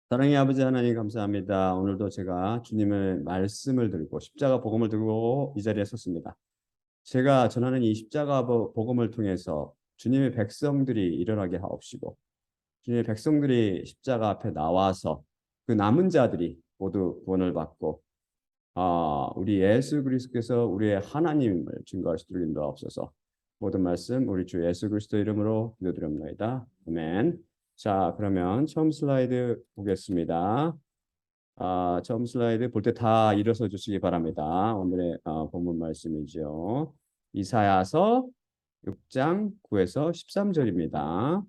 사랑의 아버지 하나님 감사합니다. 오늘도 제가 주님의 말씀을 들고 십자가 복음을 들고 이 자리에 섰습니다. 제가 전하는 이 십자가 복음을 통해서 주님의 백성들이 일어나게 하옵시고 주님의 백성들이 십자가 앞에 나와서 그 남은 자들이 모두 구원을 받고 우리 예수 그리스도께서 우리의 하나님을 증거하시도록 인도하옵소서. 모든 말씀 우리 주 예수 그리스도 이름으로 기도드립니다. 아멘. 자, 그러면 처음 슬라이드 보겠습니다. 처음 슬라이드 볼 때 다 일어서 주시기 바랍니다. 오늘의 본문 말씀이죠. 이사야서 6장 9에서 13절입니다.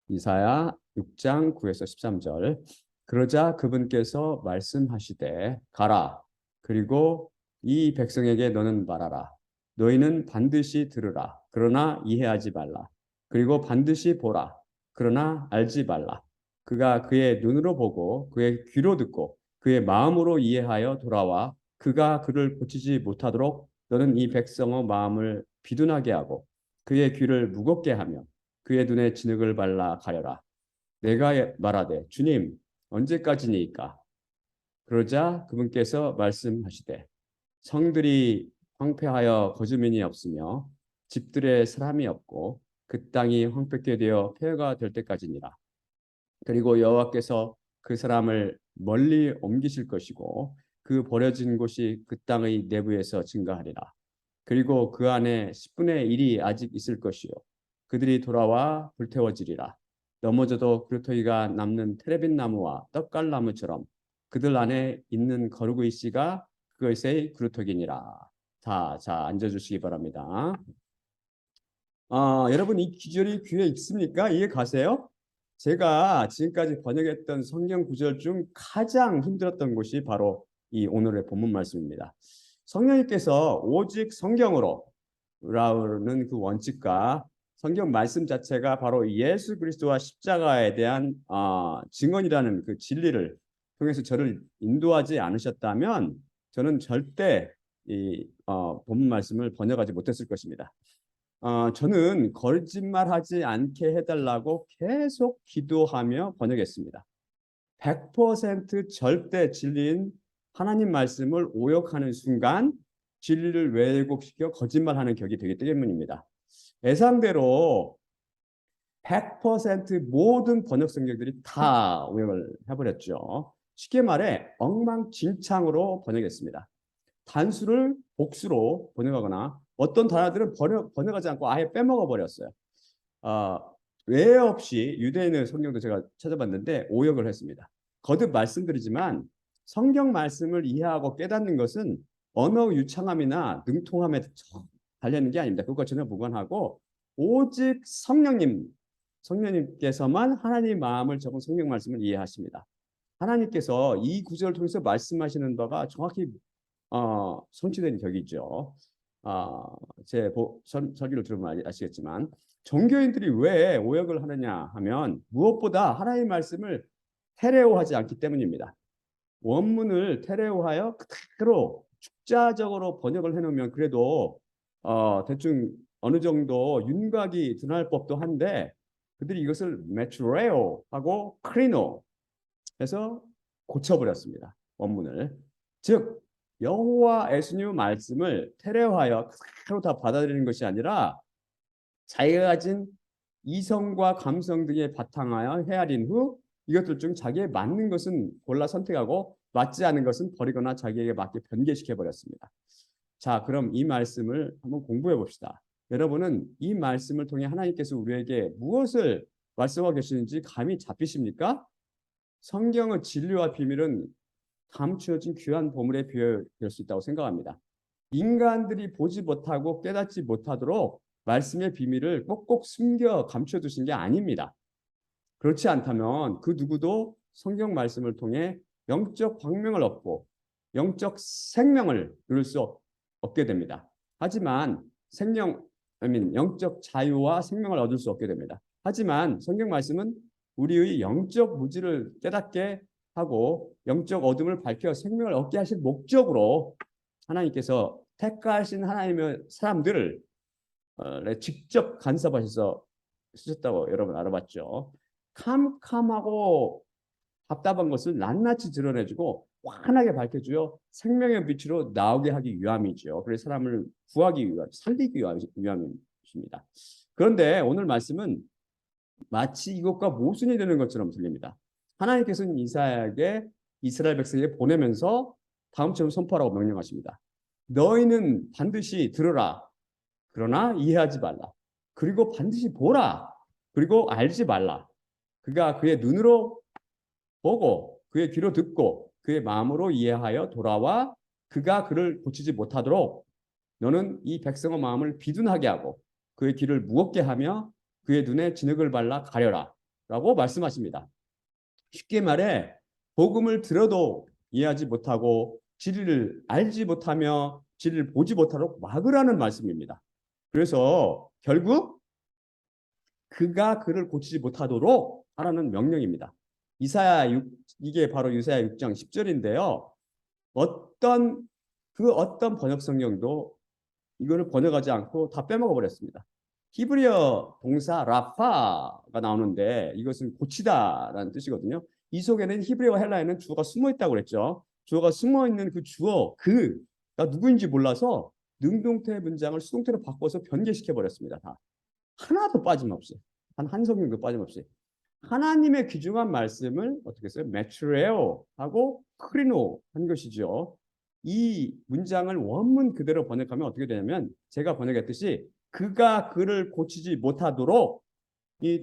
이사야 6장 9에서 13절. 그러자 그분께서 말씀하시되 가라. 그리고 이 백성에게 너는 말하라. 너희는 반드시 들으라. 그러나 이해하지 말라. 그리고 반드시 보라. 그러나 알지 말라. 그가 그의 눈으로 보고 그의 귀로 듣고 그의 마음으로 이해하여 돌아와 그가 그를 고치지 못하도록 너는 이 백성의 마음을 비둔하게 하고 그의 귀를 무겁게 하며 그의 눈에 진흙을 발라 가려라. 내가 말하되 주님 언제까지니까? 그러자 그분께서 말씀하시되 성들이 황폐하여 거주민이 없으며 집들에 사람이 없고 그 땅이 황폐케 되어 폐허가 될 때까지니라. 그리고 여호와께서 그 사람을 멀리 옮기실 것이고 그 버려진 곳이 그 땅의 내부에서 증가하리라. 그리고 그 안에 10분의 1이 아직 있을 것이요 그들이 돌아와 불태워지리라. 넘어져도 그루터기가 남는 테레빈 나무와 떡갈나무처럼 그들 안에 있는 거루의 씨가 그것의 그루터기니라. 자, 앉아주시기 바랍니다. 여러분 이 구절이 귀에 익습니까? 이해 가세요? 제가 지금까지 번역했던 성경 구절 중 가장 힘들었던 곳이 바로 이 오늘의 본문 말씀입니다. 성령님께서 오직 성경으로 라는 그 원칙과 성경 말씀 자체가 바로 예수 그리스도와 십자가에 대한 증언이라는 그 진리를 통해서 저를 인도하지 않으셨다면 저는 절대 이 본문 말씀을 번역하지 못했을 것입니다. 저는 거짓말하지 않게 해달라고 계속 기도하며 번역했습니다. 100% 절대 진리인 하나님 말씀을 오역하는 순간 진리를 왜곡시켜 거짓말하는 격이 되기 때문입니다. 예상대로 100% 모든 번역 성경들이 다 오역을 해버렸죠. 쉽게 말해 엉망진창으로 번역했습니다. 단수를 복수로 번역하거나 어떤 단어들은 번역하지 않고 아예 빼먹어 버렸어요. 외 없이 유대인의 성경도 제가 찾아봤는데 오역을 했습니다. 거듭 말씀드리지만 성경 말씀을 이해하고 깨닫는 것은 언어 유창함이나 능통함에 달려있는 게 아닙니다. 그것과 전혀 무관하고 오직 성령님께서만 하나님의 마음을 적은 성경 말씀을 이해하십니다. 하나님께서 이 구절을 통해서 말씀하시는 바가 정확히 성취된 격이죠. 제 설교를 들으면 아시겠지만 종교인들이 왜 오역을 하느냐 하면 무엇보다 하나님의 말씀을 테레오하지 않기 때문입니다. 원문을 테레오하여 그대로 축자적으로 번역을 해놓으면 그래도 대충 어느 정도 윤곽이 드러날 법도 한데 그들이 이것을 메트레오 하고 크리노 해서 고쳐버렸습니다. 원문을. 즉 여호와 에스뉴 말씀을 테레오하여 그대로 다 받아들이는 것이 아니라 자기가 가진 이성과 감성 등에 바탕하여 헤아린 후 이것들 중 자기에 맞는 것은 골라 선택하고 맞지 않은 것은 버리거나 자기에게 맞게 변개시켜 버렸습니다. 자, 그럼 이 말씀을 한번 공부해 봅시다. 여러분은 이 말씀을 통해 하나님께서 우리에게 무엇을 말씀하고 계시는지 감이 잡히십니까? 성경의 진리와 비밀은 감추어진 귀한 보물에 비유될 수 있다고 생각합니다. 인간들이 보지 못하고 깨닫지 못하도록 말씀의 비밀을 꼭꼭 숨겨 감춰두신 게 아닙니다. 그렇지 않다면 그 누구도 성경 말씀을 통해 영적 광명을 얻고 영적 생명을 누릴 수 없게 됩니다. 하지만 영적 자유와 생명을 얻을 수 없게 됩니다. 하지만 성경 말씀은 우리의 영적 무지를 깨닫게 하고 영적 어둠을 밝혀 생명을 얻게 하실 목적으로 하나님께서 택하신 하나님의 사람들을 직접 간섭하셔서 쓰셨다고 여러분 알아봤죠. 캄캄하고 답답한 것을 낱낱이 드러내주고 환하게 밝혀주어 생명의 빛으로 나오게 하기 위함이죠. 그래서 사람을 구하기 위함, 살리기 위함입니다. 그런데 오늘 말씀은 마치 이것과 모순이 되는 것처럼 들립니다. 하나님께서는 이사야에게 이스라엘 백성에게 보내면서 다음처럼 선포하라고 명령하십니다. 너희는 반드시 들으라. 그러나 이해하지 말라. 그리고 반드시 보라. 그리고 알지 말라. 그가 그의 눈으로 보고 그의 귀로 듣고 그의 마음으로 이해하여 돌아와 그가 그를 고치지 못하도록 너는 이 백성의 마음을 비둔하게 하고 그의 귀를 무겁게 하며 그의 눈에 진흙을 발라 가려라 라고 말씀하십니다. 쉽게 말해 복음을 들어도 이해하지 못하고 진리를 알지 못하며 진리를 보지 못하도록 막으라는 말씀입니다. 그래서 결국 그가 그를 고치지 못하도록 하라는 명령입니다. 이게 바로 이사야 6장 10절인데요. 어떤 번역 성경도 이거를 번역하지 않고 다 빼먹어 버렸습니다. 히브리어 동사 라파가 나오는데 이것은 고치다라는 뜻이거든요. 이 속에는 히브리어 헬라에는 주어가 숨어 있다고 그랬죠. 주어가 숨어 있는 그 주어 그가 누구인지 몰라서 능동태 문장을 수동태로 바꿔서 변개시켜 버렸습니다. 다 하나도 빠짐없이 한 성경도 빠짐없이 하나님의 귀중한 말씀을 어떻게 써요? 메트레오 하고 크리노 한 것이죠. 이 문장을 원문 그대로 번역하면 어떻게 되냐면 제가 번역했듯이 그가 그를 고치지 못하도록 이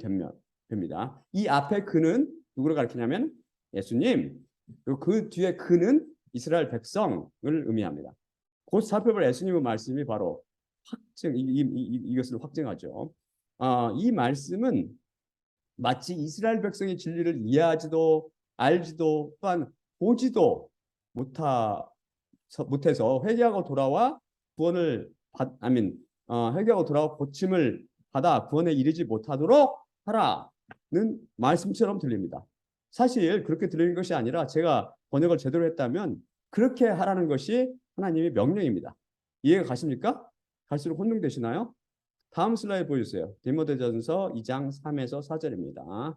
됩니다. 이 앞에 그는 누구를 가리키냐면 예수님, 그 뒤에 그는 이스라엘 백성을 의미합니다. 곧 살펴볼 예수님의 말씀이 바로 이것을 확증하죠. 이 말씀은 마치 이스라엘 백성의 진리를 이해하지도 알지도 또한 보지도 못해서 회개하고 돌아와 구원을 회개하고 돌아와 고침을 받아 구원에 이르지 못하도록 하라는 말씀처럼 들립니다. 사실 그렇게 들리는 것이 아니라 제가 번역을 제대로 했다면 그렇게 하라는 것이 하나님의 명령입니다. 이해가 가십니까? 갈수록 혼동되시나요? 다음 슬라이드 보여주세요. 디모데전서 2장 3에서 4절입니다.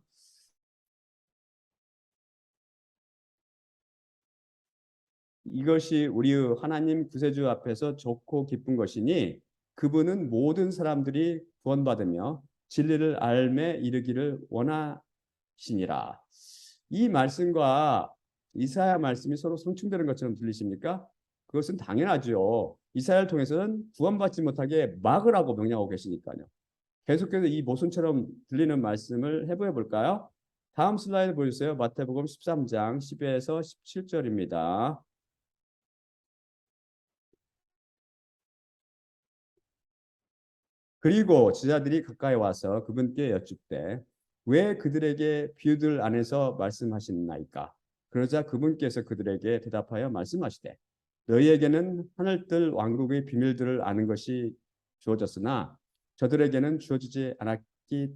이것이 우리의 하나님 구세주 앞에서 좋고 기쁜 것이니 그분은 모든 사람들이 구원받으며 진리를 알매 이르기를 원하시니라. 이 말씀과 이사야 말씀이 서로 상충되는 것처럼 들리십니까? 그것은 당연하죠. 이사야를 통해서는 구원받지 못하게 막으라고 명령하고 계시니까요. 계속해서 이 모순처럼 들리는 말씀을 해보여 볼까요? 다음 슬라이드 보여주세요. 마태복음 13장 10에서 17절입니다. 그리고 제자들이 가까이 와서 그분께 여쭙되 왜 그들에게 비유들 안에서 말씀하시나이까? 그러자 그분께서 그들에게 대답하여 말씀하시되 너희에게는 하늘들 왕국의 비밀들을 아는 것이 주어졌으나 저들에게는 주어지지 않았기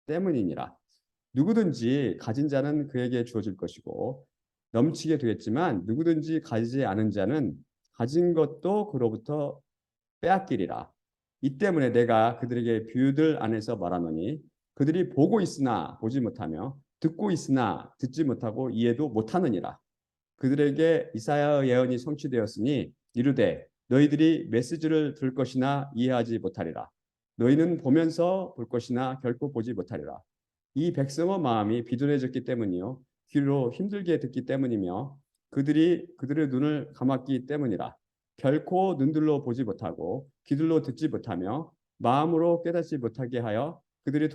때문이니라. 누구든지 가진 자는 그에게 주어질 것이고 넘치게 되겠지만 누구든지 가지지 않은 자는 가진 것도 그로부터 빼앗기리라. 이 때문에 내가 그들에게 비유들 안에서 말하노니 그들이 보고 있으나 보지 못하며 듣고 있으나 듣지 못하고 이해도 못하느니라. 그들에게 이사야 예언이 성취되었으니 이르되 너희들이 메시지를 들을 것이나 이해하지 못하리라. 너희는 보면서 볼 것이나 결코 보지 못하리라. 이 백성의 마음이 비둔해졌기 때문이요 귀로 힘들게 듣기 때문이며 그들의 눈을 감았기 때문이라. 결코 눈들로 보지 못하고 귀들로 듣지 못하며 마음으로 깨닫지 못하게 하여 그들이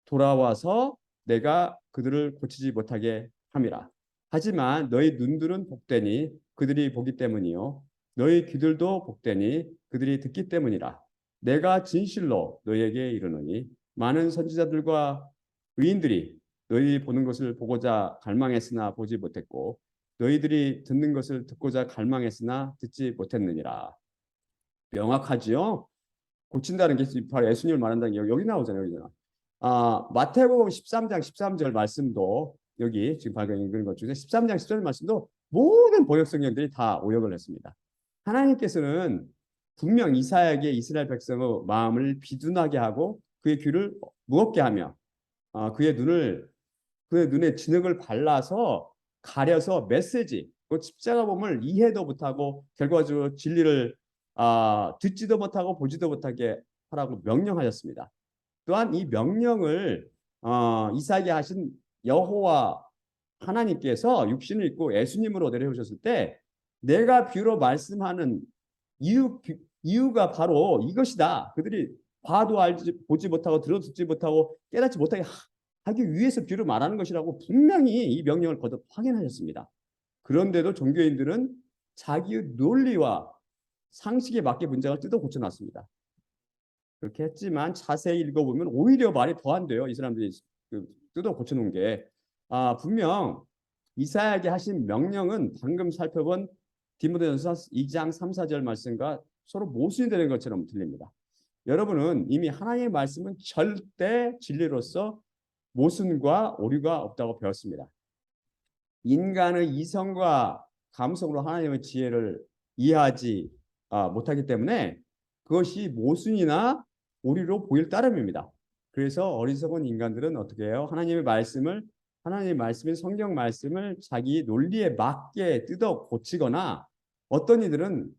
돌아와서 내가 그들을 고치지 못하게 함이라. 하지만 너희 눈들은 복되니 그들이 보기 때문이요 너희 귀들도 복되니 그들이 듣기 때문이라. 내가 진실로 너희에게 이르노니 많은 선지자들과 의인들이 너희 보는 것을 보고자 갈망했으나 보지 못했고 너희들이 듣는 것을 듣고자 갈망했으나 듣지 못했느니라. 명확하지요? 고친다는 게 바로 예수님을 말한다는 게 여기 나오잖아요. 여기 마태복음 13장 13절 말씀도 여기 지금 방금 읽은 것 중에 13장 10절 말씀도 모든 번역 성경들이 다 오역을 했습니다. 하나님께서는 분명 이사야에게 이스라엘 백성의 마음을 비둔하게 하고 그의 귀를 무겁게 하며 그의 눈을 그의 눈에 진흙을 발라서 가려서 메시지, 그 십자가범을 이해도 못하고 결과적으로 진리를 듣지도 못하고 보지도 못하게 하라고 명령하셨습니다. 또한 이 명령을 이사야에게 하신 여호와 하나님께서 육신을 입고 예수님으로 내려오셨을 때 내가 비유로 말씀하는 이유가 바로 이것이다. 그들이 봐도 알지 보지 못하고 들어 듣지 못하고 깨닫지 못하게 하기 위해서 비유로 말하는 것이라고 분명히 이 명령을 거듭 확인하셨습니다. 그런데도 종교인들은 자기의 논리와 상식에 맞게 문장을 뜯어 고쳐놨습니다. 그렇게 했지만 자세히 읽어보면 오히려 말이 더 안 돼요. 이 사람들이 뜯어 고쳐놓은 게. 분명 이사야에게 하신 명령은 방금 살펴본 디모데전서 2장 3, 4절 말씀과 서로 모순이 되는 것처럼 들립니다. 여러분은 이미 하나님의 말씀은 절대 진리로서 모순과 오류가 없다고 배웠습니다. 인간의 이성과 감성으로 하나님의 지혜를 이해하지 못하기 때문에 그것이 모순이나 오류로 보일 따름입니다. 그래서 어리석은 인간들은 어떻게 해요? 하나님의 말씀인 성경 말씀을 자기 논리에 맞게 뜯어 고치거나 어떤 이들은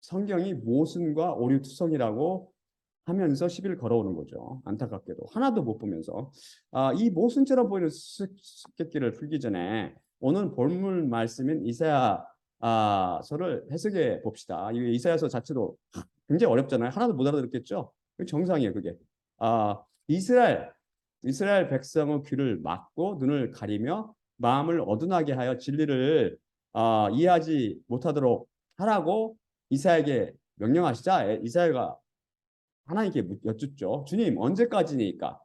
성경이 모순과 오류 투성이라고 하면서 시비를 걸어오는 거죠. 안타깝게도 하나도 못 보면서 이 모순처럼 보이는 수수께끼를 풀기 전에 오늘 본문 말씀인 이사야서를 해석해 봅시다. 이 이사야서 자체도 굉장히 어렵잖아요. 하나도 못 알아듣겠죠. 정상이에요, 그게. 이스라엘 백성의 귀를 막고 눈을 가리며 마음을 어둔하게 하여 진리를 이해하지 못하도록 하라고 이사야에게 명령하시자 이사야가 하나님께 여쭙죠. 주님, 언제까지니까?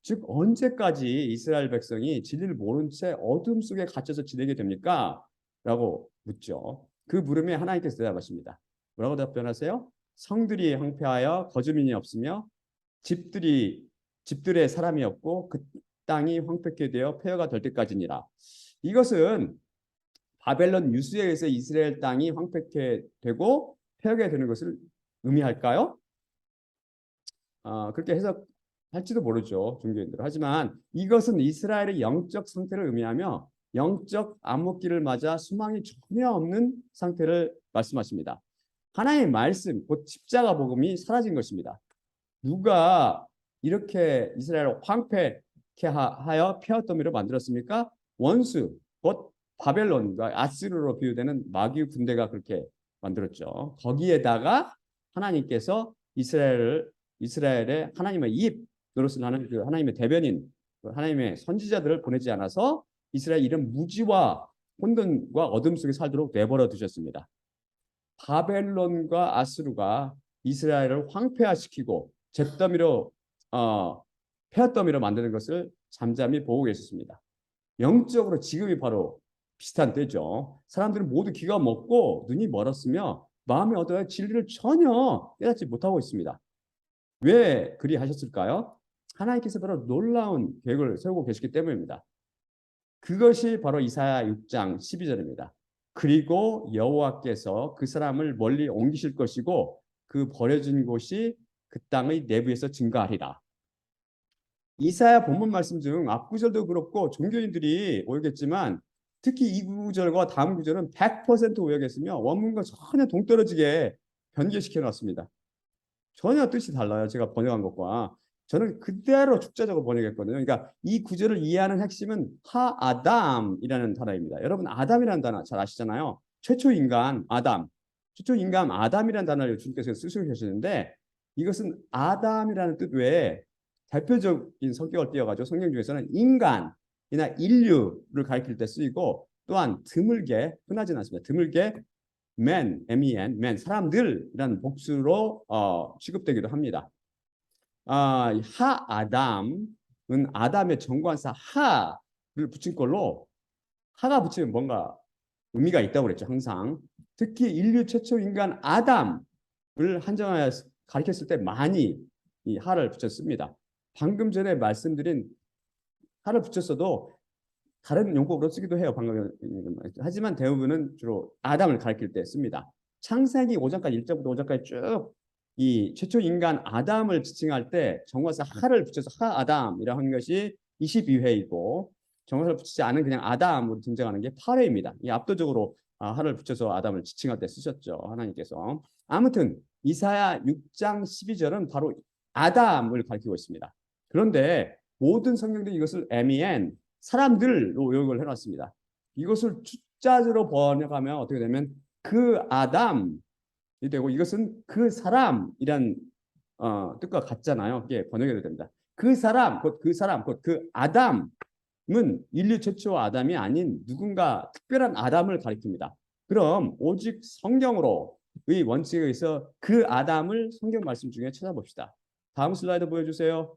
즉 언제까지 이스라엘 백성이 진리를 모른 채 어둠 속에 갇혀서 지내게 됩니까? 라고 묻죠. 그 물음에 하나님께서 대답하십니다. 뭐라고 답변하세요? 성들이 황폐하여 거주민이 없으며 집들에 사람이 없고 그 땅이 황폐케 되어 폐허가 될 때까지니라. 이것은 바벨론 유수에 의해서 이스라엘 땅이 황폐케 되고 폐허게 되는 것을 의미할까요? 그렇게 해석할지도 모르죠, 종교인들. 하지만 이것은 이스라엘의 영적 상태를 의미하며 영적 암흑기를 맞아 수망이 전혀 없는 상태를 말씀하십니다. 하나님의 말씀, 곧 십자가 복음이 사라진 것입니다. 누가 이렇게 이스라엘을 황폐케 하여 폐허더미로 만들었습니까? 원수, 곧 바벨론과 아스르로 비유되는 마귀 군대가 그렇게 만들었죠. 거기에다가 하나님께서 이스라엘의 하나님의 입 노릇을 하는 그 하나님의 대변인, 하나님의 선지자들을 보내지 않아서 이스라엘 이런 무지와 혼돈과 어둠 속에 살도록 내버려 두셨습니다. 바벨론과 아스루가 이스라엘을 황폐화시키고 잿더미로 폐허더미로 만드는 것을 잠잠히 보고 계셨습니다. 영적으로 지금이 바로 비슷한 때죠. 사람들은 모두 귀가 먹고 눈이 멀었으며 마음이 어두워 진리를 전혀 깨닫지 못하고 있습니다. 왜 그리 하셨을까요? 하나님께서 바로 놀라운 계획을 세우고 계시기 때문입니다. 그것이 바로 이사야 6장 12절입니다. 그리고 여호와께서 그 사람을 멀리 옮기실 것이고 그 버려진 곳이 그 땅의 내부에서 증가하리라. 이사야 본문 말씀 중 앞구절도 그렇고 종교인들이 오해겠지만 특히 이 구절과 다음 구절은 100% 오해겠으며 원문과 전혀 동떨어지게 변개시켜 놨습니다. 전혀 뜻이 달라요. 제가 번역한 것과. 저는 그대로 축자적으로 번역했거든요. 그러니까 이 구절을 이해하는 핵심은 하아담이라는 단어입니다. 여러분 아담이라는 단어 잘 아시잖아요. 최초 인간 아담. 최초 인간 아담이라는 단어를 주님께서 쓰시는데 이것은 아담이라는 뜻 외에 대표적인 성격을 띄어가지고 성경 중에서는 인간이나 인류를 가리킬 때 쓰이고 또한 드물게 흔하진 않습니다. 드물게 men, men, men 사람들이라는 복수로 취급되기도 합니다. 하아담은 아담의 정관사 하를 붙인 걸로 하가 붙이면 뭔가 의미가 있다고 그랬죠. 항상 특히 인류 최초 인간 아담을 한정하여 가리켰을 때 많이 이 하를 붙였습니다. 방금 전에 말씀드린 하를 붙였어도 다른 용법으로 쓰기도 해요. 방금 하지만 대부분은 주로 아담을 가리킬 때 씁니다. 창세기 5장까지 1장부터 5장까지 쭉 이 최초 인간 아담을 지칭할 때 정관사 하를 붙여서 하아담이라고 하는 것이 22회이고 정사를 붙이지 않은 그냥 아담으로 등장하는 게 8회입니다. 이 압도적으로 하를 붙여서 아담을 지칭할 때 쓰셨죠. 하나님께서. 아무튼 이사야 6장 12절은 바로 아담을 가리키고 있습니다. 그런데 모든 성경들이 이것을 MEN 사람들로 요약을 해놨습니다. 이것을 숫자로 번역하면 어떻게 되면 그 아담이 되고 이것은 그 사람이란 뜻과 같잖아요. 이게 번역이 됩니다. 그 사람, 곧 그 사람, 곧 그 아담은 인류 최초 아담이 아닌 누군가 특별한 아담을 가리킵니다. 그럼 오직 성경으로의 원칙에 의해서 그 아담을 성경 말씀 중에 찾아봅시다. 다음 슬라이드 보여주세요.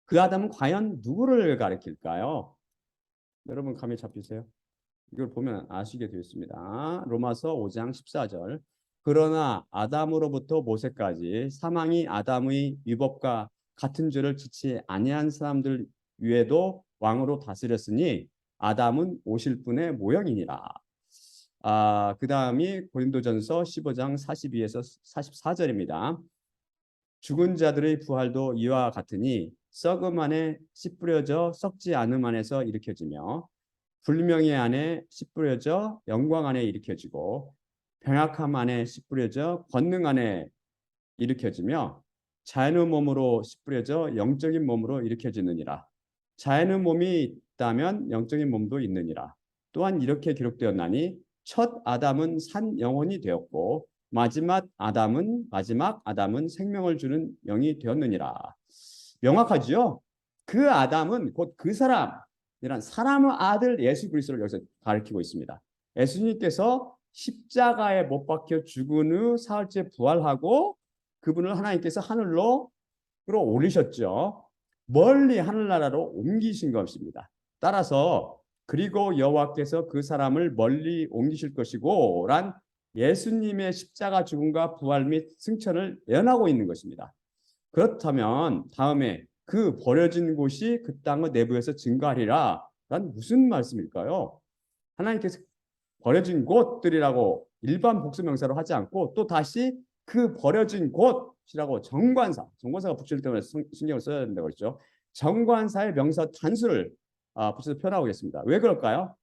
그 아담은 과연 누구를 가리킬까요? 여러분 감이 잡히세요? 이걸 보면 아시게 되어 있습니다. 로마서 5장 14절. 그러나 아담으로부터 모세까지 사망이 아담의 위법과 같은 죄를 지치 아니한 사람들 위에도 왕으로 다스렸으니 아담은 오실 분의 모형이니라. 그 다음이 고린도전서 15장 42에서 44절입니다. 죽은 자들의 부활도 이와 같으니 썩음 안에 씨 뿌려져 썩지 않음 안에서 일으켜지며 불명예 안에 씨 뿌려져 영광 안에 일으켜지고 병약함 안에 씨 뿌려져 권능 안에 일으켜지며 자연의 몸으로 씨 뿌려져 영적인 몸으로 일으켜지느니라. 자연의 몸이 있다면 영적인 몸도 있느니라. 또한 이렇게 기록되었나니 첫 아담은 산 영혼이 되었고 마지막 아담은 생명을 주는 영이 되었느니라. 명확하지요? 그 아담은 곧 그 사람이란 사람의 아들 예수 그리스도를 여기서 가리키고 있습니다. 예수님께서 십자가에 못 박혀 죽은 후 사흘째 부활하고 그분을 하나님께서 하늘로 끌어올리셨죠. 멀리 하늘나라로 옮기신 것입니다. 따라서 그리고 여호와께서 그 사람을 멀리 옮기실 것이고 란 예수님의 십자가 죽음과 부활 및 승천을 예언하고 있는 것입니다. 그렇다면 다음에 그 버려진 곳이 그 땅의 내부에서 증거하리라 란 무슨 말씀일까요? 하나님께서 버려진 곳들이라고 일반 복수명사로 하지 않고 또 다시 그 버려진 곳이라고 정관사가 붙일 때마다 신경을 써야 된다고 그랬죠. 정관사의 명사 단수를 붙여서 표현하고 있습니다. 왜 그럴까요?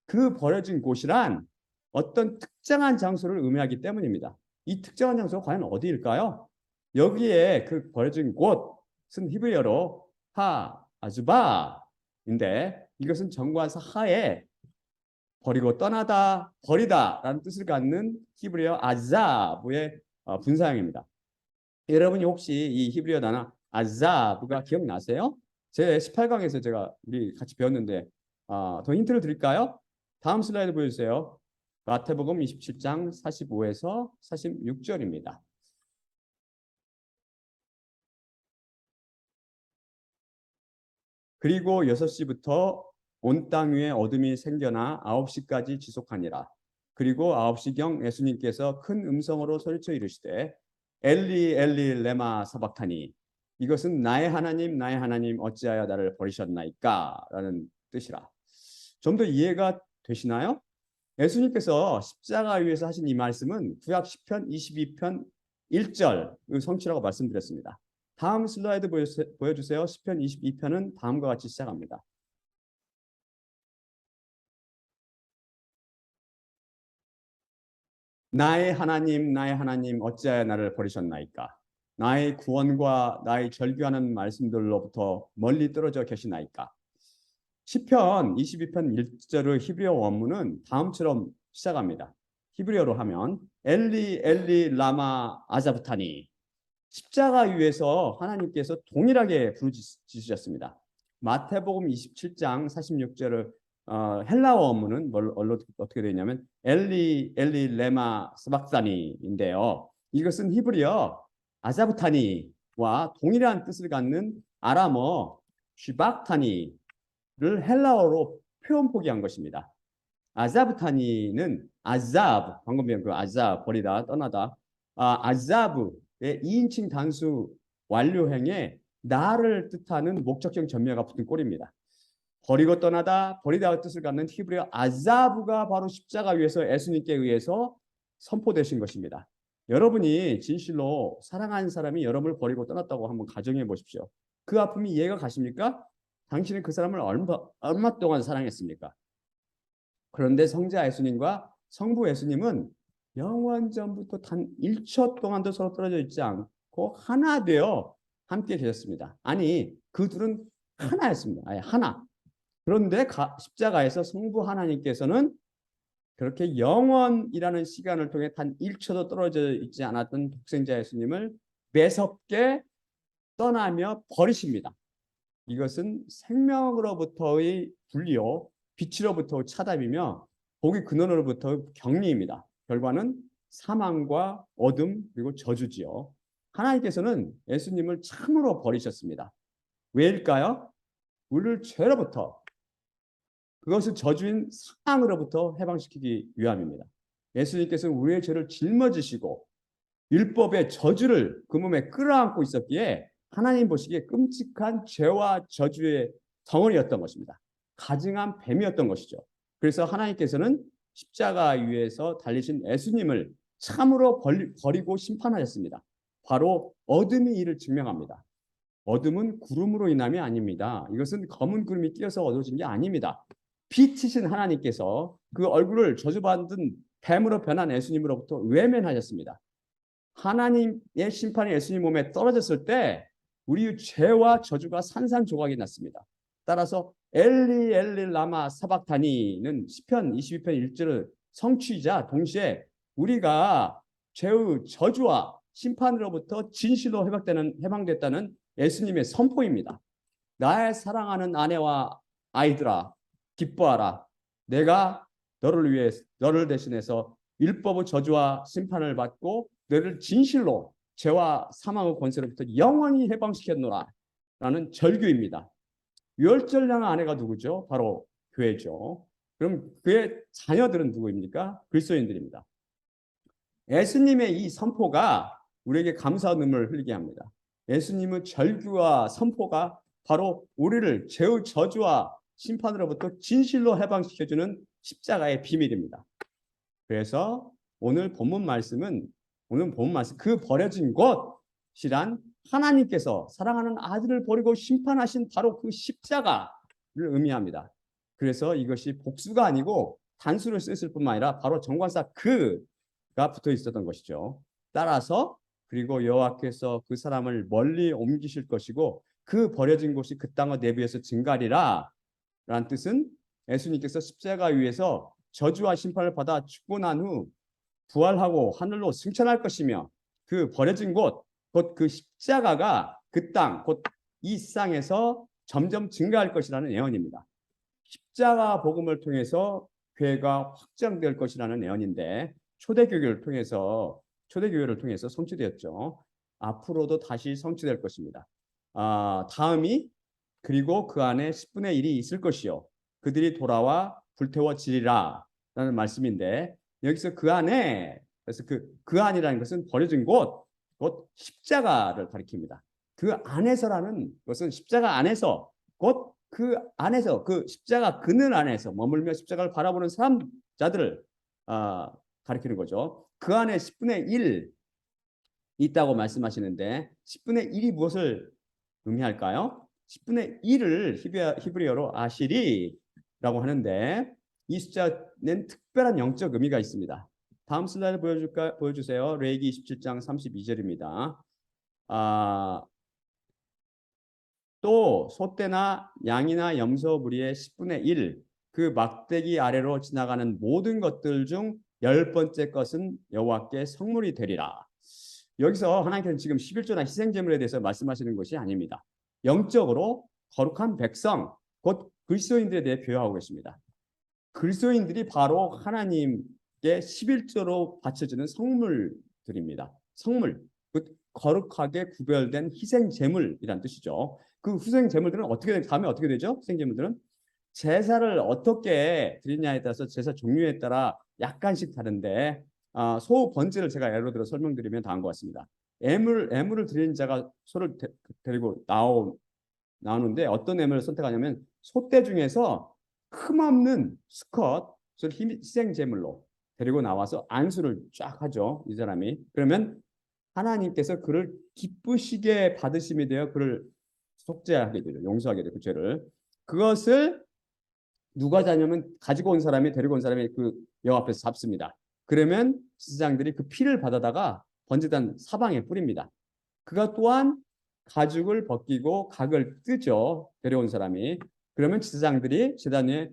그 버려진 곳이란 어떤 특정한 장소를 의미하기 때문입니다. 이 특정한 장소가 과연 어디일까요? 여기에 그 버려진 곳은 히브리어로 아주바인데 이것은 정관사 하에 버리고 떠나다, 버리다라는 뜻을 갖는 히브리어 아자브의 분사형입니다. 여러분이 혹시 이 히브리어 단어 아자브가 기억나세요? 제 18강에서 우리 같이 배웠는데 더 힌트를 드릴까요? 다음 슬라이드 보여주세요. 마태복음 27장 45에서 46절입니다. 그리고 6시부터 온 땅 위에 어둠이 생겨나 9시까지 지속하니라. 그리고 9시경 예수님께서 큰 음성으로 소리쳐 이르시되 엘리 엘리 레마 사박타니 이것은 나의 하나님 어찌하여 나를 버리셨나이까 라는 뜻이라. 좀 더 이해가 되시나요? 예수님께서 십자가 위에서 하신 이 말씀은 구약 10편 22편 1절 성취라고 말씀드렸습니다. 다음 슬라이드 보여주세요. 시편 22편은 다음과 같이 시작합니다. 나의 하나님 어찌하여 나를 버리셨나이까? 나의 구원과 나의 절규하는 말씀들로부터 멀리 떨어져 계시나이까? 시편 22편 1절의 히브리어 원문은 다음처럼 시작합니다. 히브리어로 하면 엘리 엘리 라마 아자부타니 십자가 위에서 하나님께서 동일하게 부르짖으셨습니다. 마태복음 27장 46절을 헬라어 원문은 어떻게 되냐면 엘리 엘리 레마 스박사니인데요. 이것은 히브리어 아자부타니와 동일한 뜻을 갖는 아람어 쥐박타니를 헬라어로 표현 포기한 것입니다. 아자부타니는 아자브 방금 배운 그 아자 버리다 떠나다 아자브의 2인칭 단수 완료형에 나를 뜻하는 목적형 전미어가 붙은 꼴입니다. 버리고 떠나다 버리다의 뜻을 갖는 히브리어 아자브가 바로 십자가 위에서 예수님께 의해서 선포되신 것입니다. 여러분이 진실로 사랑하는 사람이 여러분을 버리고 떠났다고 한번 가정해 보십시오. 그 아픔이 이해가 가십니까? 당신은 그 사람을 얼마 동안 사랑했습니까? 그런데 성자 예수님과 성부 예수님은 영원 전부터 단 1초 동안도 서로 떨어져 있지 않고 하나 되어 함께 계셨습니다. 아니, 그 둘은 하나였습니다. 아예 하나. 그런데 십자가에서 성부 하나님께서는 그렇게 영원이라는 시간을 통해 단 1초도 떨어져 있지 않았던 독생자 예수님을 매섭게 떠나며 버리십니다. 이것은 생명으로부터의 분리요, 빛으로부터 차단이며 복의 근원으로부터 격리입니다. 결과는 사망과 어둠 그리고 저주지요. 하나님께서는 예수님을 참으로 버리셨습니다. 왜일까요? 우리를 죄로부터, 그것을 저주인 사망으로부터 해방시키기 위함입니다. 예수님께서는 우리의 죄를 짊어지시고 율법의 저주를 그 몸에 끌어안고 있었기에 하나님 보시기에 끔찍한 죄와 저주의 덩어리였던 것입니다. 가증한 뱀이었던 것이죠. 그래서 하나님께서는 십자가 위에서 달리신 예수님을 참으로 버리고 심판하셨습니다. 바로 어둠이 이를 증명합니다. 어둠은 구름으로 인함이 아닙니다. 이것은 검은 구름이 끼어서 얻어진 게 아닙니다. 빛이신 하나님께서 그 얼굴을 저주받은 뱀으로 변한 예수님으로부터 외면하셨습니다. 하나님의 심판이 예수님 몸에 떨어졌을 때 우리 죄와 저주가 산산조각이 났습니다. 따라서 엘리 엘리 라마 사박타니는 시편 22편 1절을 성취이자 동시에 우리가 죄의 저주와 심판으로부터 진실로 해방됐다는 예수님의 선포입니다. 나의 사랑하는 아내와 아이들아 기뻐하라. 내가 너를 대신해서 율법의 저주와 심판을 받고 너를 진실로 죄와 사망의 권세로부터 영원히 해방시켰노라 라는 절규입니다. 유월절량 아내가 누구죠? 바로 교회죠. 그럼 그의 자녀들은 누구입니까? 그리스도인들입니다. 예수님의 이 선포가 우리에게 감사의 눈물을 흘리게 합니다. 예수님의 절규와 선포가 바로 우리를 죄의 저주와 심판으로부터 진실로 해방시켜주는 십자가의 비밀입니다. 그래서 오늘 본문 말씀 그 버려진 곳이란 하나님께서 사랑하는 아들을 버리고 심판하신 바로 그 십자가를 의미합니다. 그래서 이것이 복수가 아니고 단수를 쓰였을 뿐만 아니라 바로 정관사 그가 붙어 있었던 것이죠. 따라서 그리고 여호와께서 그 사람을 멀리 옮기실 것이고 그 버려진 곳이 그 땅의 내부에서 증가리라 라는 뜻은 예수님께서 십자가 위에서 저주와 심판을 받아 죽고 난 후 부활하고 하늘로 승천할 것이며 그 버려진 곳, 곧 그 십자가가 그 땅, 곧 이 땅에서 점점 증가할 것이라는 예언입니다. 십자가 복음을 통해서 교회가 확장될 것이라는 예언인데 초대교회를 통해서 성취되었죠. 앞으로도 다시 성취될 것입니다. 다음이 그리고 그 안에 10분의 1이 있을 것이요. 그들이 돌아와 불태워지리라 라는 말씀인데 여기서 그 안에 그래서 그 안이라는 것은 버려진 곳, 곧 십자가를 가리킵니다. 그 안에서라는 것은 십자가 안에서 곧 그 안에서 그 십자가 그늘 안에서 머물며 십자가를 바라보는 사람자들을 가리키는 거죠. 그 안에 10분의 1 있다고 말씀하시는데 10분의 1이 무엇을 의미할까요? 10분의 1을 히브리어로 아시리라고 하는데 이 숫자는 특별한 영적 의미가 있습니다. 다음 슬라이드 보여주세요. 레위기 27장 32절입니다. 또 소떼나 양이나 염소 무리의 10분의 1, 그 막대기 아래로 지나가는 모든 것들 중 10번째 것은 여호와께 성물이 되리라. 여기서 하나님께서는 지금 11조나 희생제물에 대해서 말씀하시는 것이 아닙니다. 영적으로 거룩한 백성, 곧 그리스도인들에 대해 표현하고 계십니다. 그리스도인들이 바로 하나님께 11조로 바쳐지는 성물들입니다. 성물, 거룩하게 구별된 희생제물이란 뜻이죠. 그 희생제물들은 다음에 어떻게 되죠? 희생제물들은 제사를 어떻게 드리냐에 따라서 제사 종류에 따라 약간씩 다른데 소 번제를 제가 예로 들어 설명드리면 다음 것 같습니다. 애물을 드리는 자가 소를 데리고 나오는데 어떤 애물을 선택하냐면 소떼 중에서 흠없는 수컷을 희생제물로 데리고 나와서 안수를 쫙 하죠. 이 사람이. 그러면 하나님께서 그를 기쁘시게 받으심이 되어 그를 속죄하게 되죠. 용서하게 되고 그 죄를. 그것을 누가 자냐면 가지고 온 사람이 데리고 온 사람이 그 여호와 앞에서 잡습니다. 그러면 제사장들이 그 피를 받아다가 번제단 사방에 뿌립니다. 그가 또한 가죽을 벗기고 각을 뜨죠. 데려온 사람이. 그러면 제사장들이 제단에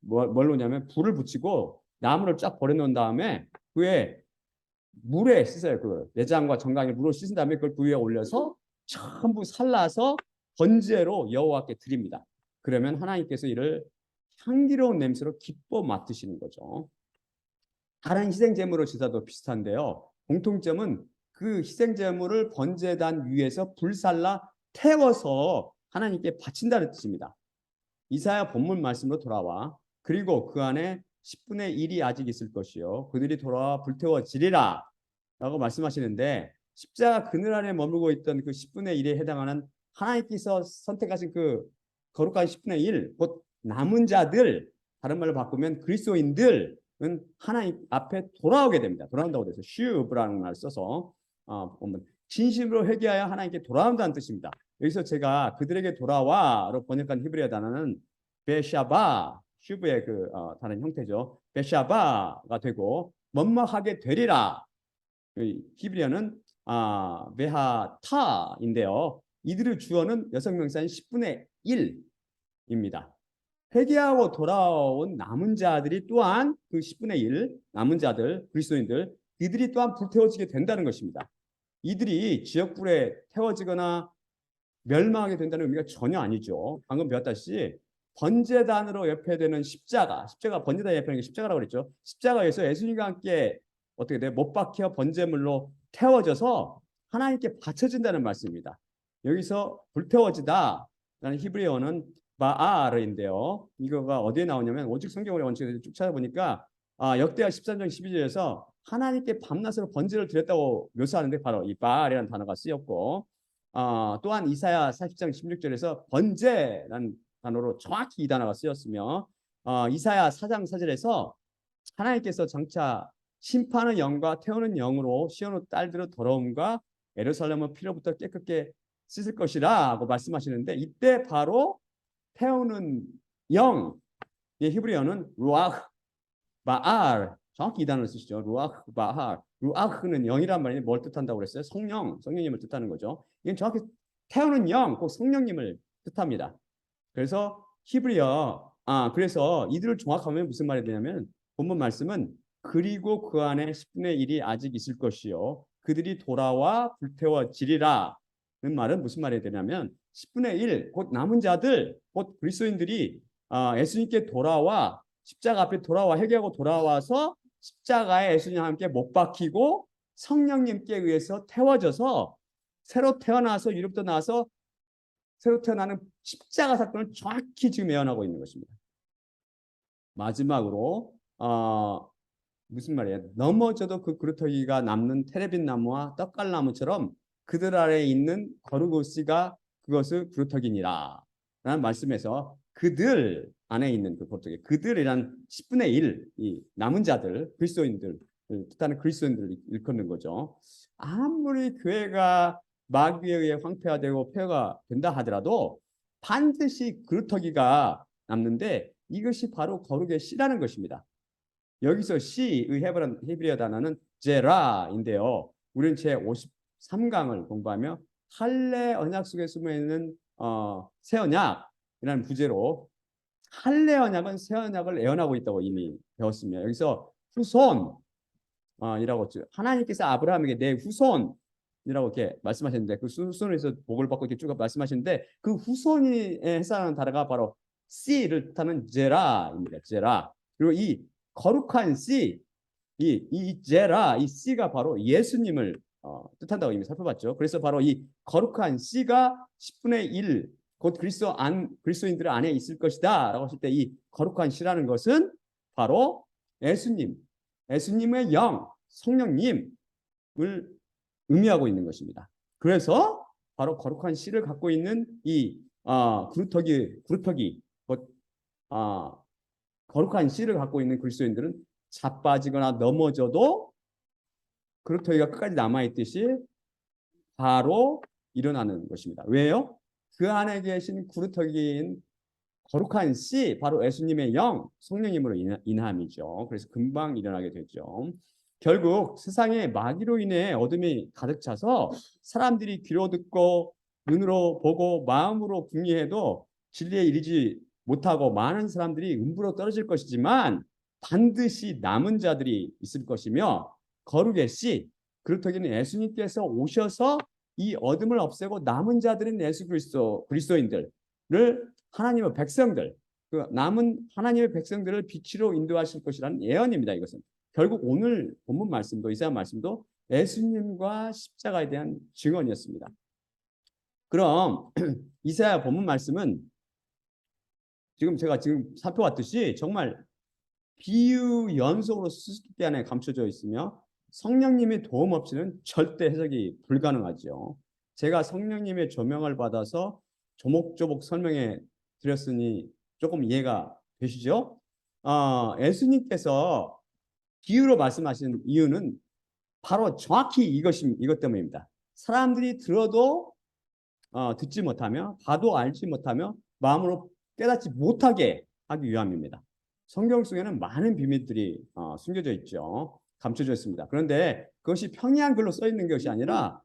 뭘 놓냐면 불을 붙이고 나무를 쫙 버려놓은 다음에 그에 물에 씻어요. 그 내장과 정강이 물로 씻은 다음에 그걸 그 위에 올려서 전부 살라서 번제로 여호와께 드립니다. 그러면 하나님께서 이를 향기로운 냄새로 기뻐 맡으시는 거죠. 다른 희생제물의 제사도 비슷한데요. 공통점은 그 희생제물을 번제단 위에서 불살라 태워서 하나님께 바친다는 뜻입니다. 이사야 본문 말씀으로 돌아와 그리고 그 안에 10분의 1이 아직 있을 것이요 그들이 돌아와 불태워지리라 라고 말씀하시는데 십자가 그늘 안에 머물고 있던 그 10분의 1에 해당하는 하나님께서 선택하신 그 거룩한 10분의 1, 곧 남은 자들, 다른 말로 바꾸면 그리스도인들은 하나님 앞에 돌아오게 됩니다. 돌아온다고 돼서 슈브라는 말을 써서 보면 진심으로 회개하여 하나님께 돌아온다는 뜻입니다. 여기서 제가 그들에게 돌아와로 번역한 히브리어 단어는 베샤바, 슈브의 그 다른 형태죠. 베샤바가 되고 원망하게 되리라. 히브리어는 베하타인데요. 이들의 주어는 여성명사인 10분의 1입니다. 회개하고 돌아온 남은 자들이 또한 그 10분의 1 남은 자들 그리스도인들 이들이 또한 불태워지게 된다는 것입니다. 이들이 지역불에 태워지거나 멸망하게 된다는 의미가 전혀 아니죠. 방금 배웠다시피 번제단으로 예표되는 십자가 번제단 예표하는 게 십자가라고 그랬죠. 십자가에서 예수님과 함께 어떻게 돼? 못 박혀 번제물로 태워져서 하나님께 바쳐진다는 말씀입니다. 여기서 불태워지다 라는 히브리어는 바알인데요. 이거가 어디에 나오냐면 오직 성경의 원칙을 쭉 찾아보니까 역대하 13장 12절에서 하나님께 밤낮으로 번제를 드렸다고 묘사하는데 바로 이 바알이라는 단어가 쓰였고 또한 이사야 40장 16절에서 번제라는 단어로 정확히 이 단어가 쓰였으며 이사야 4장 4절에서 하나님께서 장차 심판의 영과 태우는 영으로 시온의 딸들의 더러움과 예루살렘의 피로부터 깨끗게 씻을 것이라 하고 말씀하시는데 이때 바로 태우는 영, 히브리어는 루아흐 바알 정확히 이 단어를 쓰시죠. 루아흐 바알. 루아흐는 영이란 말이 뭘 뜻한다고 그랬어요? 성령님을 뜻하는 거죠. 이건 정확히 태우는 영, 꼭 성령님을 뜻합니다. 그래서 히브리어 그래서 이들을 종합하면 무슨 말이 되냐면 본문 말씀은 그리고 그 안에 10분의 1이 아직 있을 것이요 그들이 돌아와 불태워지리라 는 말은 무슨 말이 되냐면 10분의 1 곧 남은 자들 곧 그리스도인들이 예수님께 돌아와 십자가 앞에 돌아와 회개하고 돌아와서 십자가에 예수님과 함께 못 박히고 성령님께 의해서 태워져서 새로 태어나서 유럽도 나와서 새로 태어나는 십자가 사건을 정확히 지금 예언하고 있는 것입니다. 마지막으로 무슨 말이에요? 넘어져도 그 그루터기가 남는 테레빈 나무와 떡갈나무처럼 그들 아래에 있는 거룩오씨가 그것을 그루터기니라 라는 말씀에서 그들 안에 있는 그 그루터기 그들이란 10분의 1 이 남은 자들 그리스도인들 뜻하는 그리스도인들을 일컫는 거죠. 아무리 교회가 마귀에 의해 황폐화되고 폐허가 된다 하더라도 반드시 그루터기가 남는데 이것이 바로 거룩의 씨라는 것입니다. 여기서 씨의 히브리어 단어는 제라인데요. 우리는 제 53강을 공부하며 할례 언약 속에 숨어있는 새 언약이라는 부제로 할례 언약은 새 언약을 예언하고 있다고 이미 배웠습니다. 여기서 후손이라고 하나님께서 아브라함에게 내 후손이라고 이렇게 말씀하셨는데 그 후손에서 복을 받고 이렇게 쭉 말씀하시는데 그 후손이 해당하는 단어가 바로 씨를 뜻하는 제라입니다. 제라. 그리고 이 거룩한 씨, 이 제라, 이 씨가 바로 예수님을 뜻한다고 이미 살펴봤죠. 그래서 바로 이 거룩한 씨가 10분의 1, 곧 그리스도인들 안에 있을 것이다 라고 하실 때 이 거룩한 씨라는 것은 바로 예수님의 영, 성령님을 의미하고 있는 것입니다. 그래서 바로 거룩한 씨를 갖고 있는 이 그루터기, 곧 거룩한 씨를 갖고 있는 그리스도인들은 자빠지거나 넘어져도 그루터기가 끝까지 남아있듯이 바로 일어나는 것입니다. 왜요? 그 안에 계신 구루터기인 거룩한 씨, 바로 예수님의 영, 성령님으로 인함이죠. 그래서 금방 일어나게 되죠. 결국 세상에 마귀로 인해 어둠이 가득 차서 사람들이 귀로 듣고 눈으로 보고 마음으로 궁리해도 진리에 이르지 못하고 많은 사람들이 음부로 떨어질 것이지만 반드시 남은 자들이 있을 것이며 거룩의 씨, 그렇다기는 예수님께서 오셔서 이 어둠을 없애고 남은 자들인 예수 그리스도인들을 하나님의 백성들, 그 남은 하나님의 백성들을 빛으로 인도하실 것이라는 예언입니다. 이것은 결국 오늘 본문 말씀도 이사야 말씀도 예수님과 십자가에 대한 증언이었습니다. 그럼 이사야 본문 말씀은 제가 살펴봤듯이 정말 비유 연속으로 수수께끼 안에 감춰져 있으며 성령님의 도움 없이는 절대 해석이 불가능하죠. 제가 성령님의 조명을 받아서 조목조목 설명해 드렸으니 조금 이해가 되시죠? 예수님께서 비유로 말씀하신 이유는 바로 정확히 이것 때문입니다. 사람들이 들어도 듣지 못하며 봐도 알지 못하며 마음으로 깨닫지 못하게 하기 위함입니다. 성경 속에는 많은 비밀들이 숨겨져 있죠. 감춰져 있습니다. 그런데 그것이 평이한 글로 써 있는 것이 아니라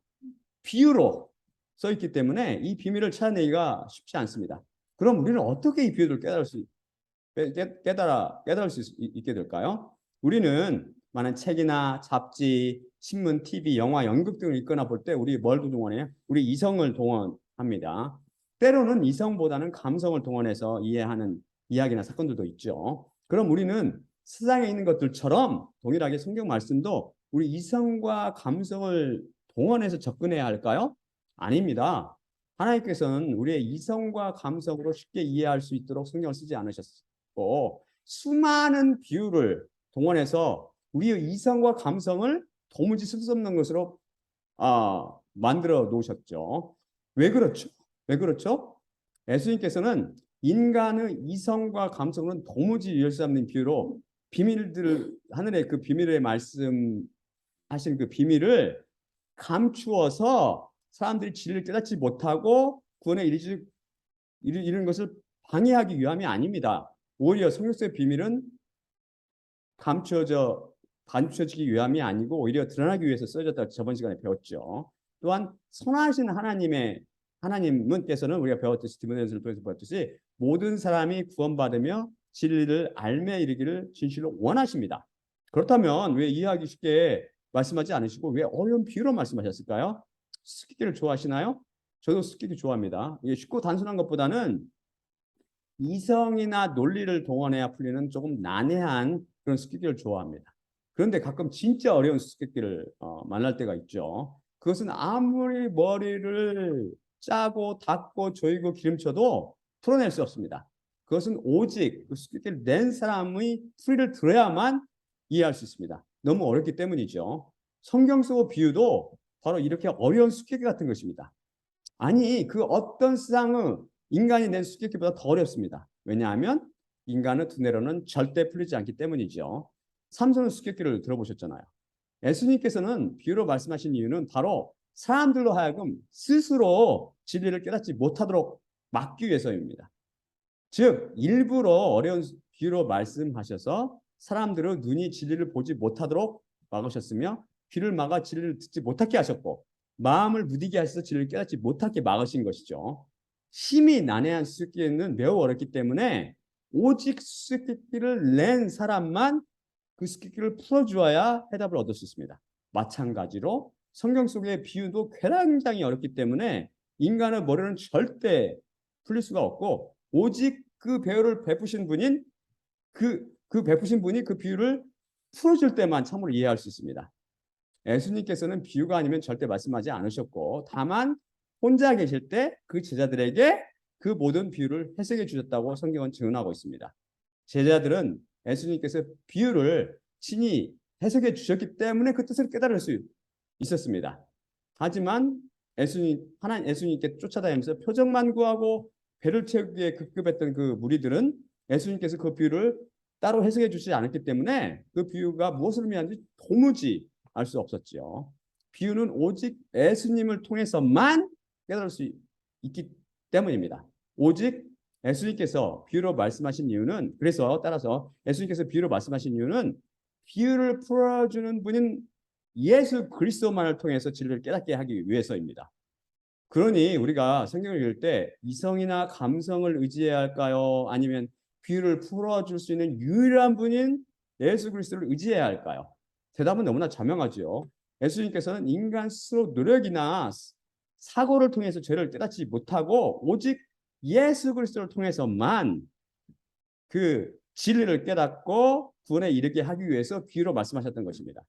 비유로 써 있기 때문에 이 비밀을 찾아내기가 쉽지 않습니다. 그럼 우리는 어떻게 이 비유를 깨달을 수 있게 될까요? 우리는 많은 책이나 잡지, 신문, TV, 영화, 연극 등을 읽거나 볼 때 우리 뭘 동원해요? 우리 이성을 동원합니다. 때로는 이성보다는 감성을 동원해서 이해하는 이야기나 사건들도 있죠. 그럼 우리는 세상에 있는 것들처럼 동일하게 성경 말씀도 우리 이성과 감성을 동원해서 접근해야 할까요? 아닙니다. 하나님께서는 우리의 이성과 감성으로 쉽게 이해할 수 있도록 성경을 쓰지 않으셨고 수많은 비유를 동원해서 우리의 이성과 감성을 도무지 쓸 수 없는 것으로 만들어 놓으셨죠. 왜 그렇죠? 왜 그렇죠? 예수님께서는 인간의 이성과 감성은 도무지 이해할 수 없는 비유로 비밀들 하늘의 그 비밀의 말씀하신 그 비밀을 감추어서 사람들이 진리를 깨닫지 못하고 구원에 이르는 것을 방해하기 위함이 아닙니다. 오히려 성경 속의 비밀은 감춰지기 위함이 아니고 오히려 드러나기 위해서 써졌다고 저번 시간에 배웠죠. 또한 선하신 하나님께서는 우리가 배웠듯이 디모데전서를 통해서 배웠듯이 모든 사람이 구원받으며 진리를 알매 이르기를 진실로 원하십니다. 그렇다면 왜 이해하기 쉽게 말씀하지 않으시고 왜 어려운 비유로 말씀하셨을까요? 수수께끼를 좋아하시나요? 저도 수수께끼 좋아합니다. 이게 쉽고 단순한 것보다는 이성이나 논리를 동원해야 풀리는 조금 난해한 그런 수수께끼를 좋아합니다. 그런데 가끔 진짜 어려운 수수께끼를 만날 때가 있죠. 그것은 아무리 머리를 짜고 닦고 조이고 기름쳐도 풀어낼 수 없습니다. 그것은 오직 그 수수께끼를 낸 사람의 풀이를 들어야만 이해할 수 있습니다. 너무 어렵기 때문이죠. 성경 속 비유도 바로 이렇게 어려운 수수께끼 같은 것입니다. 아니 그 어떤 세상의 인간이 낸 수수께끼보다 더 어렵습니다. 왜냐하면 인간의 두뇌로는 절대 풀리지 않기 때문이죠. 삼손의 수수께끼를 들어보셨잖아요. 예수님께서는 비유로 말씀하신 이유는 바로 사람들로 하여금 스스로 진리를 깨닫지 못하도록 막기 위해서입니다. 즉 일부러 어려운 비유로 말씀하셔서 사람들의 눈이 진리를 보지 못하도록 막으셨으며 귀를 막아 진리를 듣지 못하게 하셨고 마음을 무디게 하셔서 진리를 깨닫지 못하게 막으신 것이죠. 심히 난해한 수수께끼는 매우 어렵기 때문에 오직 수수께끼를 낸 사람만 그 수수께끼를 풀어주어야 해답을 얻을 수 있습니다. 마찬가지로 성경 속의 비유도 굉장히 어렵기 때문에 인간의 머리는 절대 풀릴 수가 없고 오직 그 배우를 베푸신 분인 그 베푸신 분이 그 비유를 풀어줄 때만 참으로 이해할 수 있습니다. 예수님께서는 비유가 아니면 절대 말씀하지 않으셨고 다만 혼자 계실 때 그 제자들에게 그 모든 비유를 해석해 주셨다고 성경은 증언하고 있습니다. 제자들은 예수님께서 비유를 친히 해석해 주셨기 때문에 그 뜻을 깨달을 수 있었습니다. 하지만 예수님께 쫓아다니면서 표적만 구하고 배를 채우기 위해 급급했던 그 무리들은 예수님께서 그 비유를 따로 해석해 주시지 않았기 때문에 그 비유가 무엇을 의미하는지 도무지 알 수 없었지요. 비유는 오직 예수님을 통해서만 깨달을 수 있기 때문입니다. 오직 예수님께서 비유로 말씀하신 이유는 그래서 따라서 예수님께서 비유로 말씀하신 이유는 비유를 풀어주는 분인 예수 그리스도만을 통해서 진리를 깨닫게 하기 위해서입니다. 그러니 우리가 성경을 읽을 때 이성이나 감성을 의지해야 할까요? 아니면 비유를 풀어줄 수 있는 유일한 분인 예수 그리스도를 의지해야 할까요? 대답은 너무나 자명하죠. 예수님께서는 인간 스스로 노력이나 사고를 통해서 죄를 깨닫지 못하고 오직 예수 그리스도를 통해서만 그 진리를 깨닫고 구원에 이르게 하기 위해서 비유로 말씀하셨던 것입니다.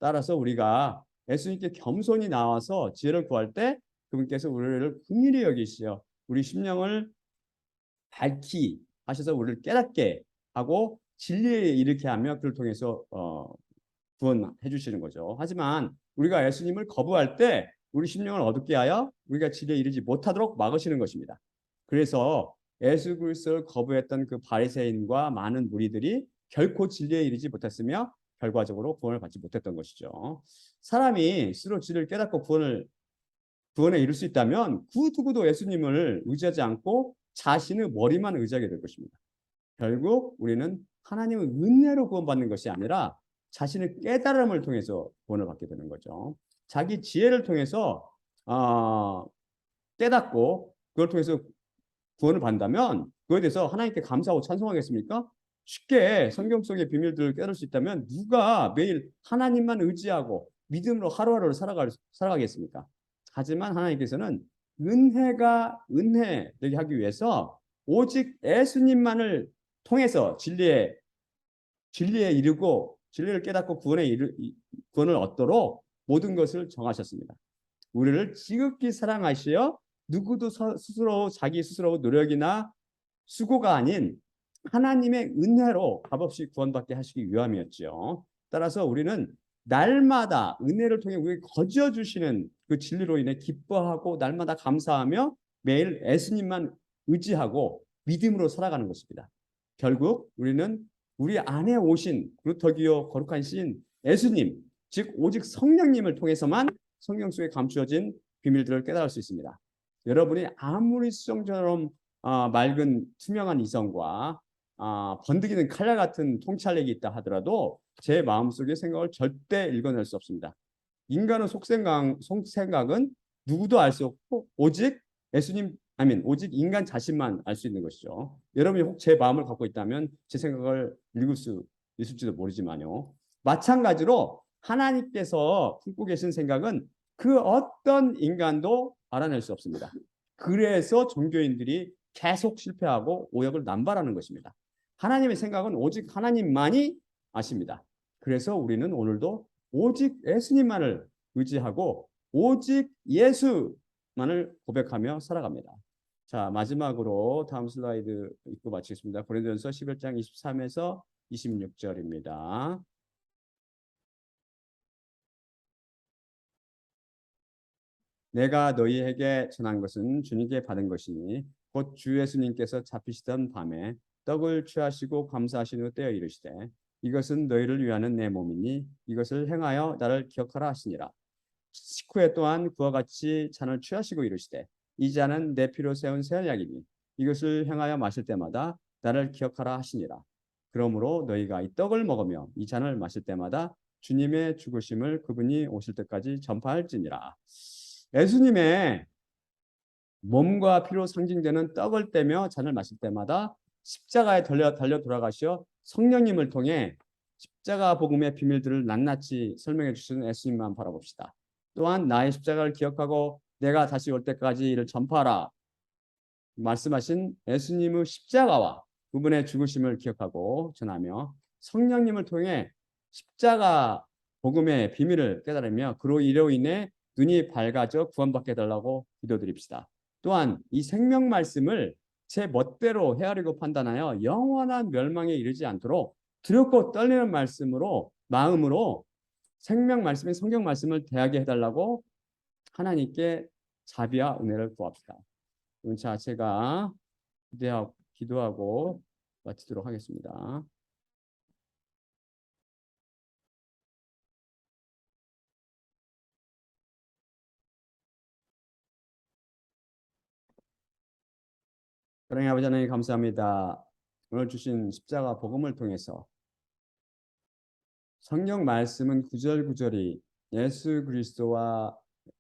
따라서 우리가 예수님께 겸손히 나와서 지혜를 구할 때 그분께서 우리를 긍휼히 여기시어 우리 심령을 밝히 하셔서 우리를 깨닫게 하고 진리에 이르게 하며 그를 통해서 구원해 주시는 거죠. 하지만 우리가 예수님을 거부할 때 우리 심령을 어둡게 하여 우리가 진리에 이르지 못하도록 막으시는 것입니다. 그래서 예수 그리스도를 거부했던 그 바리새인과 많은 무리들이 결코 진리에 이르지 못했으며 결과적으로 구원을 받지 못했던 것이죠. 사람이 스스로 진리를 깨닫고 구원에 이룰 수 있다면 그 누구도 예수님을 의지하지 않고 자신의 머리만 의지하게 될 것입니다. 결국 우리는 하나님의 은혜로 구원받는 것이 아니라 자신의 깨달음을 통해서 구원을 받게 되는 거죠. 자기 지혜를 통해서 깨닫고 그걸 통해서 구원을 받는다면 그거에 대해서 하나님께 감사하고 찬송하겠습니까? 쉽게 성경 속의 비밀들을 깨달을 수 있다면 누가 매일 하나님만 의지하고 믿음으로 하루하루를 살아가겠습니까? 하지만 하나님께서는 은혜가 은혜되게 하기 위해서 오직 예수님만을 통해서 진리에 이르고 진리를 깨닫고 구원을 얻도록 모든 것을 정하셨습니다. 우리를 지극히 사랑하시어 누구도 자기 스스로 노력이나 수고가 아닌 하나님의 은혜로 값없이 구원받게 하시기 위함이었죠. 따라서 우리는 날마다 은혜를 통해 우리에게 거저 주시는 그 진리로 인해 기뻐하고 날마다 감사하며 매일 예수님만 의지하고 믿음으로 살아가는 것입니다. 결국 우리는 우리 안에 오신 그루터기요 거룩한 신 예수님, 즉 오직 성령님을 통해서만 성경 속에 감추어진 비밀들을 깨달을 수 있습니다. 여러분이 아무리 수정처럼 맑은 투명한 이성과 번득이는 칼날 같은 통찰력이 있다 하더라도 제 마음속의 생각을 절대 읽어낼 수 없습니다. 인간의 속생각은 누구도 알 수 없고 오직 예수님 오직 인간 자신만 알 수 있는 것이죠. 여러분이 혹 제 마음을 갖고 있다면 제 생각을 읽을 수 있을지도 모르지만요. 마찬가지로 하나님께서 품고 계신 생각은 그 어떤 인간도 알아낼 수 없습니다. 그래서 종교인들이 계속 실패하고 오역을 남발하는 것입니다. 하나님의 생각은 오직 하나님만이 아십니다. 그래서 우리는 오늘도 오직 예수님만을 의지하고 오직 예수만을 고백하며 살아갑니다. 자, 마지막으로 다음 슬라이드 읽고 마치겠습니다. 고린도전서 11장 23에서 26절입니다. 내가 너희에게 전한 것은 주님께 받은 것이니 곧 주 예수님께서 잡히시던 밤에 떡을 취하시고 감사하신 후 떼어 이르시되 이것은 너희를 위하는 내 몸이니 이것을 행하여 나를 기억하라 하시니라. 식후에 또한 그와 같이 잔을 취하시고 이르시되 이 잔은 내 피로 세운 새 언약이니 이것을 행하여 마실 때마다 나를 기억하라 하시니라. 그러므로 너희가 이 떡을 먹으며 이 잔을 마실 때마다 주님의 죽으심을 그분이 오실 때까지 전파할지니라. 예수님의 몸과 피로 상징되는 떡을 떼며 잔을 마실 때마다 십자가에 달려 돌아가시어 성령님을 통해 십자가 복음의 비밀들을 낱낱이 설명해 주시는 예수님만 바라봅시다. 또한 나의 십자가를 기억하고 내가 다시 올 때까지 이를 전파하라 말씀하신 예수님의 십자가와 그분의 죽으심을 기억하고 전하며 성령님을 통해 십자가 복음의 비밀을 깨달으며 이로 인해 눈이 밝아져 구원받게 해달라고 기도드립시다. 또한 이 생명 말씀을 제 멋대로 헤아리고 판단하여 영원한 멸망에 이르지 않도록 두렵고 떨리는 마음으로 생명 말씀인 성경 말씀을 대하게 해달라고 하나님께 자비와 은혜를 구합시다. 자, 제가 기도하고 마치도록 하겠습니다. 사랑의 아버지 하나님 감사합니다. 오늘 주신 십자가 복음을 통해서 성경 말씀은 구절구절이 예수 그리스도와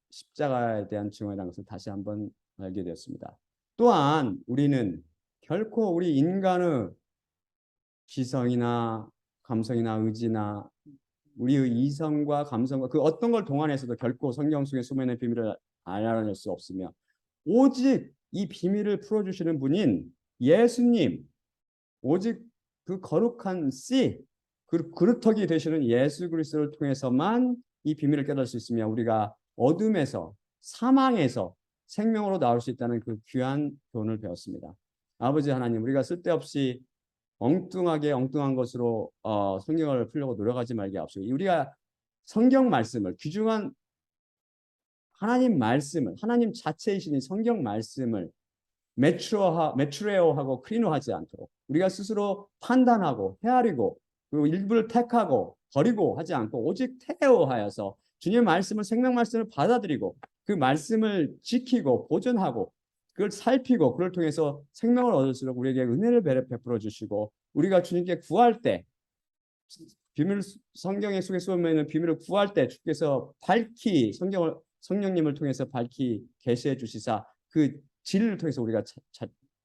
십자가에 대한 증언이라는 것을 다시 한번 알게 되었습니다. 또한 우리는 결코 우리 인간의 지성이나 감성이나 의지나 우리의 이성과 감성과 그 어떤 걸 동원해서도 결코 성경 속에 숨어있는 비밀을 알아낼 수 없으며 오직 이 비밀을 풀어주시는 분인 예수님, 오직 그 거룩한 씨, 그 그루터기 되시는 예수 그리스도를 통해서만 이 비밀을 깨달을 수 있으며 우리가 어둠에서 사망에서 생명으로 나올 수 있다는 그 귀한 교훈을 배웠습니다. 아버지 하나님, 우리가 쓸데없이 엉뚱한 것으로 성경을 풀려고 노력하지 말게 하옵시고 우리가 성경 말씀을 귀중한 하나님 말씀을 하나님 자체이신 성경 말씀을 매추레어하고 크리노하지 않도록 우리가 스스로 판단하고 헤아리고 그리고 일부를 택하고 버리고 하지 않고 오직 테오하여서 주님의 말씀을 생명 말씀을 받아들이고 그 말씀을 지키고 보존하고 그걸 살피고 그걸 통해서 생명을 얻을수록 우리에게 은혜를 베풀어 주시고 우리가 주님께 구할 때 비밀 성경의 속에 숨어 있는 비밀을 구할 때 주께서 밝히 성령님을 통해서 밝히 계시해 주시사 그 진리를 통해서 우리가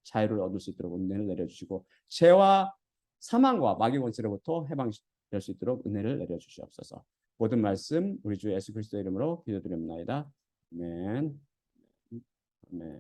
자유를 얻을 수 있도록 은혜를 내려주시고 죄와 사망과 마귀 권세로부터 해방될 수 있도록 은혜를 내려주시옵소서. 모든 말씀 우리 주 예수 그리스도의 이름으로 기도드립니다. 아멘. 아멘.